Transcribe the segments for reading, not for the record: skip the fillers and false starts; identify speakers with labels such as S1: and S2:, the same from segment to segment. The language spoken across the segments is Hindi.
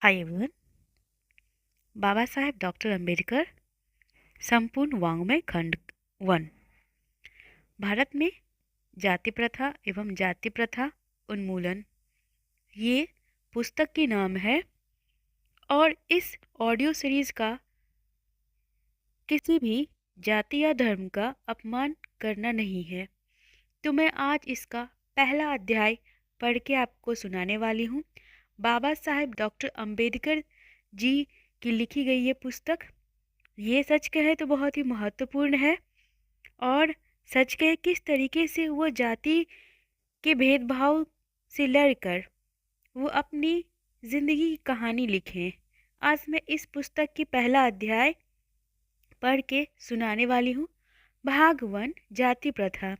S1: हाय एवरीवन। बाबा साहेब डॉक्टर अंबेडकर संपूर्ण वाङ्मय खंड 1। भारत में जाति प्रथा एवं जाति प्रथा उन्मूलन, ये पुस्तक की नाम है और इस ऑडियो सीरीज का किसी भी जाति या धर्म का अपमान करना नहीं है। तो मैं आज इसका पहला अध्याय पढ़ के आपको सुनाने वाली हूँ। बाबा साहेब डॉक्टर अंबेडकर जी की लिखी गई ये पुस्तक, ये सच कहे तो बहुत ही महत्वपूर्ण है और सच कहे किस तरीके से वो जाति के भेदभाव से लड़कर वो अपनी ज़िंदगी की कहानी लिखें। आज मैं इस पुस्तक की पहला अध्याय पढ़ के सुनाने वाली हूँ। भाग 1, जाति प्रथा।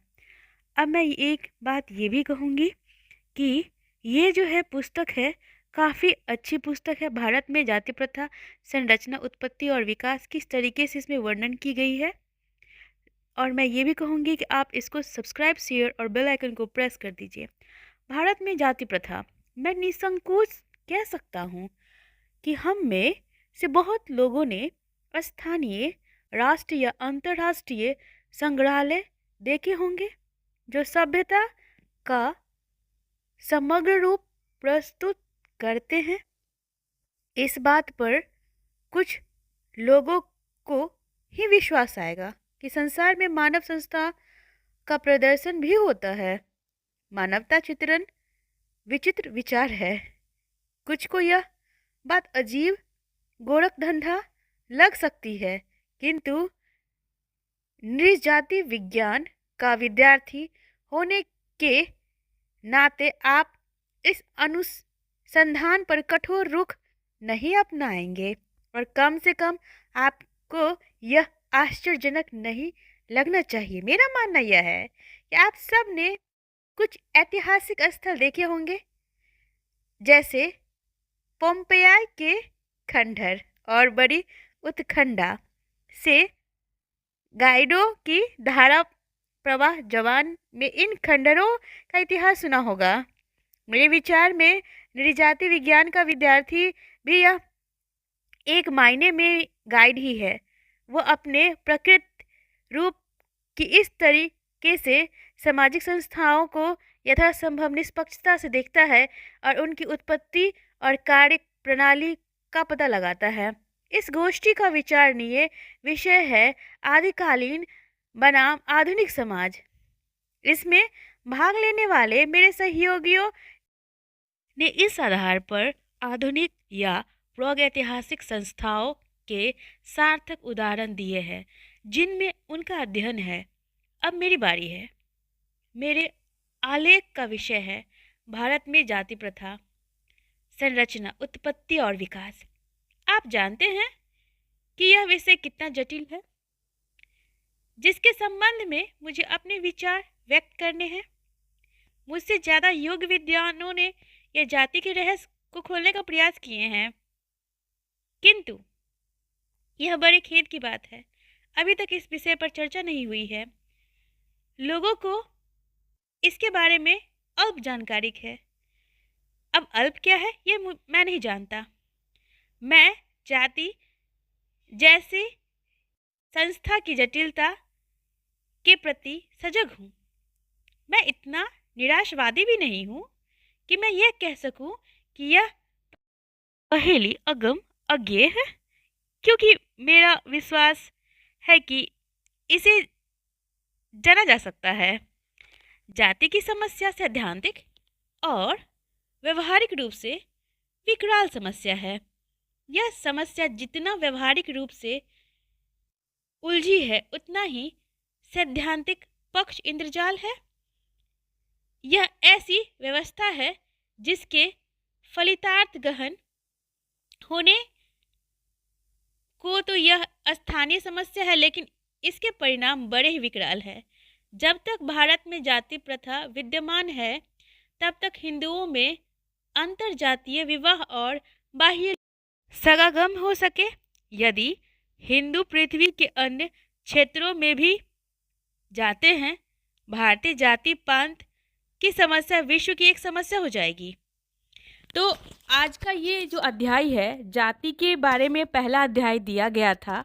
S1: अब मैं एक बात ये भी कहूँगी कि ये जो है पुस्तक है काफ़ी अच्छी पुस्तक है। भारत में जाति प्रथा, संरचना, उत्पत्ति और विकास किस तरीके से इसमें वर्णन की गई है। और मैं ये भी कहूँगी कि आप इसको सब्सक्राइब, शेयर और बेल आइकन को प्रेस कर दीजिए। भारत में जाति प्रथा, मैं निसंकोच कह सकता हूँ कि हम में से बहुत लोगों ने स्थानीय, राष्ट्रीय या अंतर्राष्ट्रीय संग्रहालय देखे होंगे जो सभ्यता का समग्र रूप प्रस्तुत करते हैं। इस बात पर कुछ लोगों को ही विश्वास आएगा कि संसार में मानव संस्था का प्रदर्शन भी होता है। मानवता चित्रण विचित्र विचार है। कुछ को यह बात अजीब गोरखधंधा लग सकती है, किंतु नृजाति विज्ञान का विद्यार्थी होने के नाते आप इस अनुसंधान पर कठोर रुख नहीं अपनाएंगे और कम से कम आपको यह आश्चर्यजनक नहीं लगना चाहिए। मेरा मानना यह है कि आप सब ने कुछ ऐतिहासिक स्थल देखे होंगे, जैसे पोम्पेई के खंडहर और बड़ी उत्खंडा से गाइडो की धारा प्रवाह जवान में इन खंडहरों का इतिहास सुना होगा। मेरे विचार में नृजाति विज्ञान का विद्यार्थी भी यह एक मायने में गाइड ही है। वो अपने प्रकृत रूप की इस तरीके से सामाजिक संस्थाओं को यथासंभव निष्पक्षता से देखता है और उनकी उत्पत्ति और कार्य प्रणाली का पता लगाता है। इस गोष्ठी का विचारणीय विषय है आदिकालीन बनाम आधुनिक समाज। इसमें भाग लेने वाले मेरे सहयोगियों ने इस आधार पर आधुनिक या प्रागैतिहासिक संस्थाओं के सार्थक उदाहरण दिए हैं जिनमें उनका अध्ययन है। अब मेरी बारी है। मेरे आलेख का विषय है भारत में जाति प्रथा, संरचना, उत्पत्ति और विकास। आप जानते हैं कि यह विषय कितना जटिल है, जिसके संबंध में मुझे अपने विचार व्यक्त करने हैं। मुझसे ज़्यादा योग्य विद्वानों ने यह जाति के रहस्य को खोलने का प्रयास किए हैं, किंतु यह बड़े खेद की बात है अभी तक इस विषय पर चर्चा नहीं हुई है। लोगों को इसके बारे में अल्प जानकारी है। अब अल्प क्या है ये मैं नहीं जानता। मैं जाति जैसी संस्था की जटिलता के प्रति सजग हूँ। मैं इतना निराशवादी भी नहीं हूँ कि मैं यह कह सकूं कि यह पहेली अगम अज्ञेय है, क्योंकि मेरा विश्वास है कि इसे जाना जा सकता है। जाति की समस्या सैद्धांतिक और व्यवहारिक रूप से विकराल समस्या है। यह समस्या जितना व्यवहारिक रूप से उलझी है उतना ही सैद्धांतिक पक्ष इंद्रजाल है। यह ऐसी व्यवस्था है जिसके फलितार्थ गहन होने को तो यह स्थानीय समस्या है, लेकिन इसके परिणाम बड़े ही विकराल है। जब तक भारत में जाति प्रथा विद्यमान है तब तक हिंदुओं में अंतरजातीय विवाह और बाह्य समागम हो सके। यदि हिंदू पृथ्वी के अन्य क्षेत्रों में भी जाते हैं, भारतीय जाति पांत की समस्या विश्व की एक समस्या हो जाएगी। तो आज का ये जो अध्याय है, जाति के बारे में पहला अध्याय दिया गया था।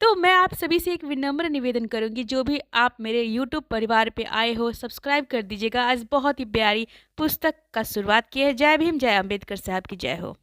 S1: तो मैं आप सभी से एक विनम्र निवेदन करूँगी, जो भी आप मेरे यूट्यूब परिवार पे आए हो, सब्सक्राइब कर दीजिएगा। आज बहुत ही प्यारी पुस्तक का शुरुआत की है। जय भीम, जय अम्बेडकर साहब की जय हो।